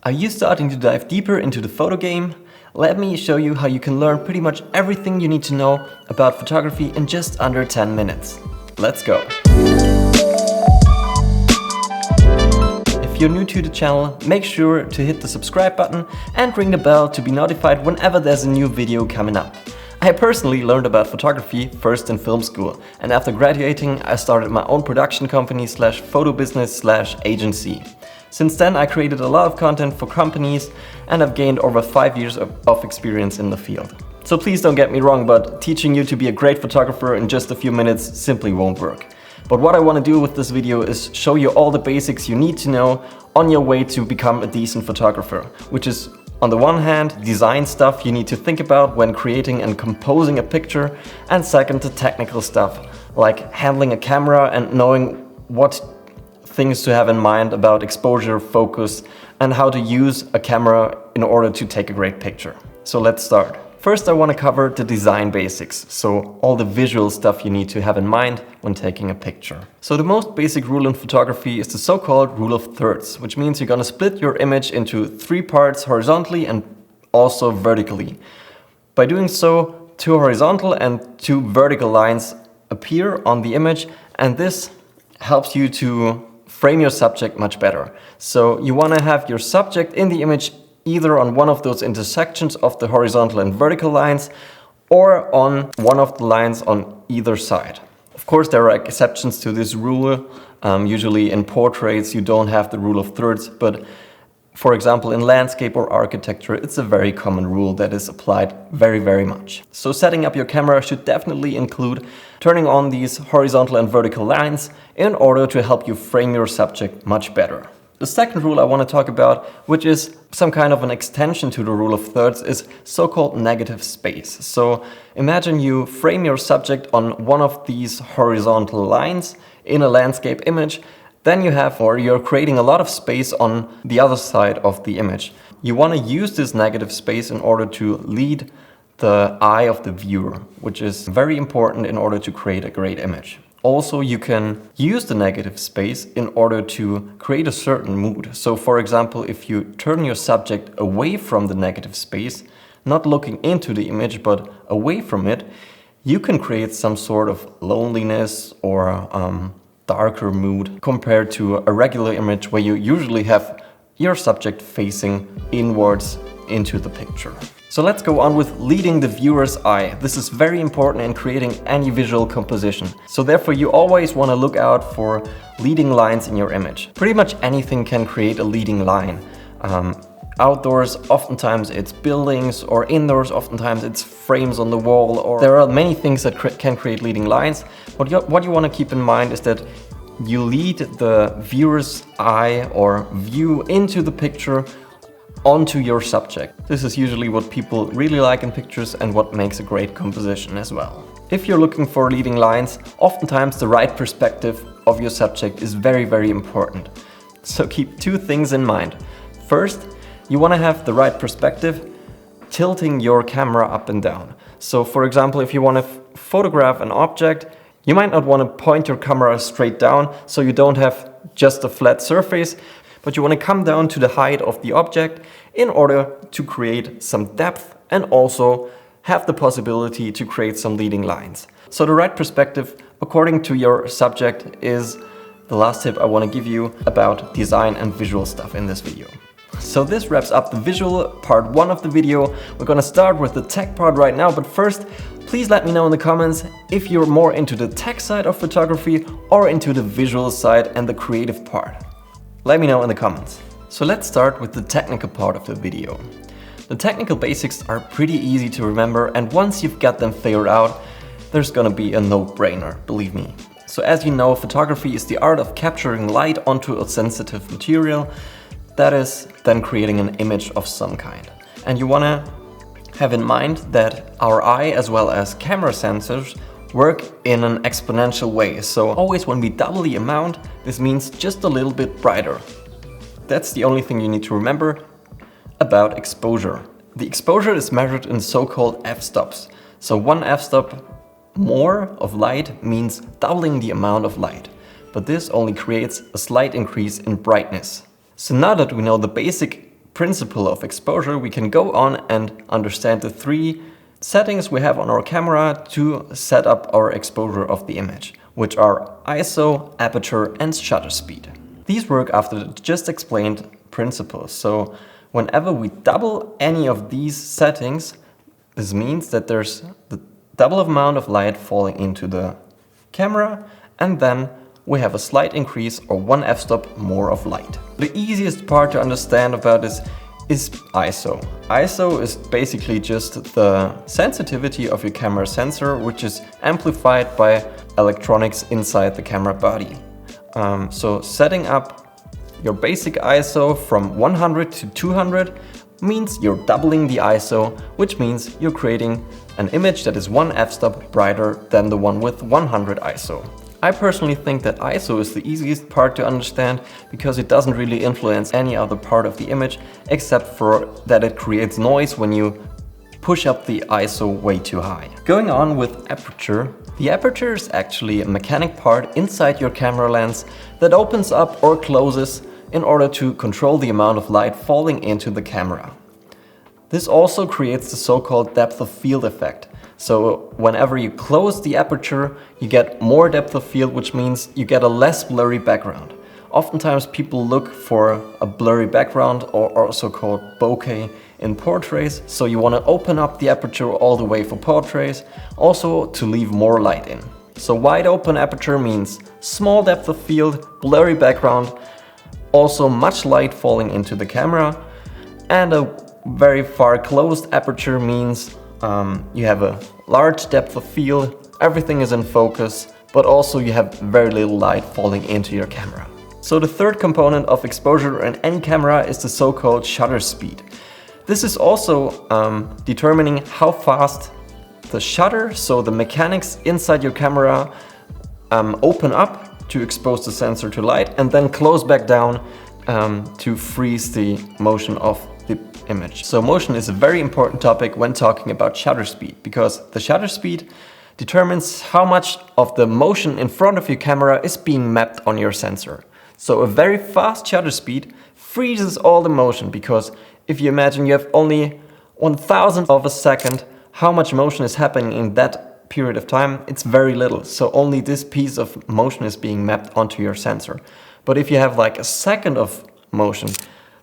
Are you starting to dive deeper into the photo game? Let me show you how you can learn pretty much everything you need to know about photography in just under 10 minutes. Let's go! If you're new to the channel, make sure to hit the subscribe button and ring the bell to be notified whenever there's a new video coming up. I personally learned about photography first in film school, and after graduating I started my own production company / photo business / agency. Since then I created a lot of content for companies and I've gained over 5 years of experience in the field. So please don't get me wrong, but teaching you to be a great photographer in just a few minutes simply won't work. But what I want to do with this video is show you all the basics you need to know on your way to become a decent photographer, which is on the one hand, design stuff you need to think about when creating and composing a picture, and second, the technical stuff, like handling a camera and knowing what things to have in mind about exposure, focus, and how to use a camera in order to take a great picture. So let's start. First, I want to cover the design basics, so all the visual stuff you need to have in mind when taking a picture. So the most basic rule in photography is the so-called rule of thirds, which means you're going to split your image into 3 parts horizontally and also vertically. By doing so, 2 horizontal and 2 vertical lines appear on the image, and this helps you to frame your subject much better. So you want to have your subject in the image either on one of those intersections of the horizontal and vertical lines or on one of the lines on either side. Of course, there are exceptions to this rule. Usually in portraits you don't have the rule of thirds, but for example in landscape or architecture it's a very common rule that is applied very much. So setting up your camera should definitely include turning on these horizontal and vertical lines in order to help you frame your subject much better. The second rule I want to talk about, which is some kind of an extension to the rule of thirds, is so-called negative space. So imagine you frame your subject on one of these horizontal lines in a landscape image, then you're creating a lot of space on the other side of the image. You want to use this negative space in order to lead the eye of the viewer, which is very important in order to create a great image. Also, you can use the negative space in order to create a certain mood. So for example, if you turn your subject away from the negative space, not looking into the image but away from it, you can create some sort of loneliness or darker mood compared to a regular image where you usually have your subject facing inwards into the picture. So let's go on with leading the viewer's eye. This is very important in creating any visual composition. So therefore you always want to look out for leading lines in your image. Pretty much anything can create a leading line. Outdoors, oftentimes it's buildings, or indoors, oftentimes it's frames on the wall, or there are many things that can create leading lines. But what you want to keep in mind is that you lead the viewer's eye or view into the picture onto your subject. This is usually what people really like in pictures and what makes a great composition as well. If you're looking for leading lines, oftentimes the right perspective of your subject is very important. So keep 2 things in mind. First, you want to have the right perspective, tilting your camera up and down. So for example, if you want to photograph an object, you might not want to point your camera straight down so you don't have just a flat surface, but you want to come down to the height of the object in order to create some depth and also have the possibility to create some leading lines. So the right perspective, according to your subject, is the last tip I want to give you about design and visual stuff in this video. So this wraps up the visual part 1 of the video. We're gonna start with the tech part right now, but first, please let me know in the comments if you're more into the tech side of photography or into the visual side and the creative part. Let me know in the comments. So let's start with the technical part of the video. The technical basics are pretty easy to remember, and once you've got them figured out, there's gonna be a no-brainer, believe me. So as you know, photography is the art of capturing light onto a sensitive material, that is, then creating an image of some kind. And you wanna have in mind that our eye as well as camera sensors work in an exponential way. So always when we double the amount, this means just a little bit brighter. That's the only thing you need to remember about exposure. The exposure is measured in so-called f-stops. So 1 f-stop more of light means doubling the amount of light. But this only creates a slight increase in brightness. So now that we know the basic principle of exposure, we can go on and understand the 3 settings we have on our camera to set up our exposure of the image, which are ISO, aperture and shutter speed. These work after the just explained principles. So whenever we double any of these settings, this means that there's the double amount of light falling into the camera, and then we have a slight increase or 1 f-stop more of light. The easiest part to understand about this is ISO. ISO is basically just the sensitivity of your camera sensor, which is amplified by electronics inside the camera body. So setting up your basic ISO from 100 to 200 means you're doubling the ISO, which means you're creating an image that is 1 f-stop brighter than the one with 100 ISO. I personally think that ISO is the easiest part to understand because it doesn't really influence any other part of the image except for that it creates noise when you push up the ISO way too high. Going on with aperture. The aperture is actually a mechanic part inside your camera lens that opens up or closes in order to control the amount of light falling into the camera. This also creates the so-called depth of field effect. So whenever you close the aperture, you get more depth of field, which means you get a less blurry background. Oftentimes people look for a blurry background, or also called bokeh, in portraits. So you want to open up the aperture all the way for portraits, also to leave more light in. So wide open aperture means small depth of field, blurry background, also much light falling into the camera, and a very far closed aperture means you have a large depth of field, everything is in focus, but also you have very little light falling into your camera. So the third component of exposure in any camera is the so-called shutter speed. This is also determining how fast the shutter, so the mechanics inside your camera, open up to expose the sensor to light and then close back down to freeze the motion of the image. So motion is a very important topic when talking about shutter speed, because the shutter speed determines how much of the motion in front of your camera is being mapped on your sensor. So a very fast shutter speed freezes all the motion, because if you imagine you have only 1,000th of a second, how much motion is happening in that period of time? It's very little. So only this piece of motion is being mapped onto your sensor. But if you have like a second of motion,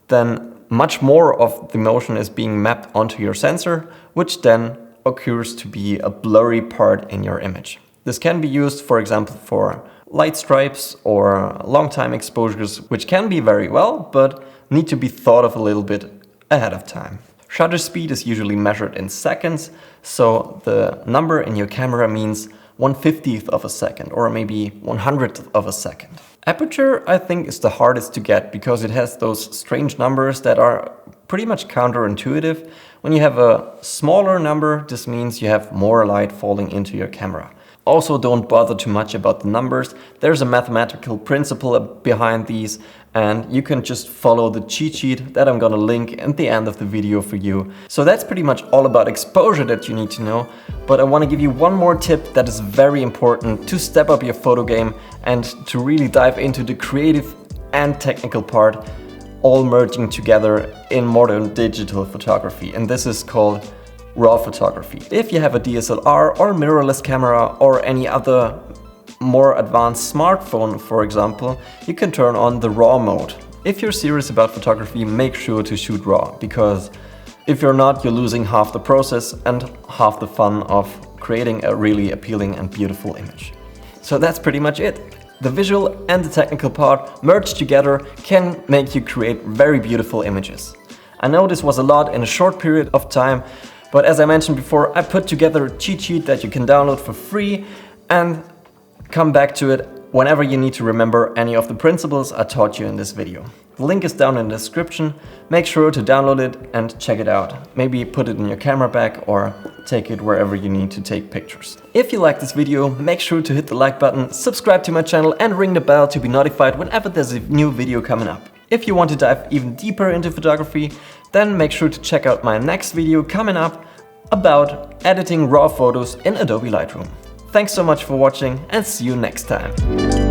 then much more of the motion is being mapped onto your sensor, which then occurs to be a blurry part in your image. This can be used, for example, for light stripes or long time exposures, which can be very well, but need to be thought of a little bit ahead of time. Shutter speed is usually measured in seconds, so the number in your camera means 1/50th of a second or maybe 100th of a second. Aperture, I think, is the hardest to get because it has those strange numbers that are pretty much counterintuitive. When you have a smaller number, this means you have more light falling into your camera. Also, don't bother too much about the numbers. There's a mathematical principle behind these, and you can just follow the cheat sheet that I'm gonna link at the end of the video for you. So that's pretty much all about exposure that you need to know. But I want to give you one more tip that is very important to step up your photo game and to really dive into the creative and technical part, all merging together in modern digital photography. And this is called RAW photography. If you have a DSLR or mirrorless camera or any other more advanced smartphone, for example, you can turn on the RAW mode. If you're serious about photography, make sure to shoot RAW, because if you're not, you're losing half the process and half the fun of creating a really appealing and beautiful image. So that's pretty much it. The visual and the technical part merged together can make you create very beautiful images. I know this was a lot in a short period of time, but as I mentioned before, I put together a cheat sheet that you can download for free and come back to it whenever you need to remember any of the principles I taught you in this video. The link is down in the description. Make sure to download it and check it out. Maybe put it in your camera bag or take it wherever you need to take pictures. If you like this video, make sure to hit the like button, subscribe to my channel and ring the bell to be notified whenever there's a new video coming up. If you want to dive even deeper into photography, then make sure to check out my next video coming up about editing RAW photos in Adobe Lightroom. Thanks so much for watching and see you next time.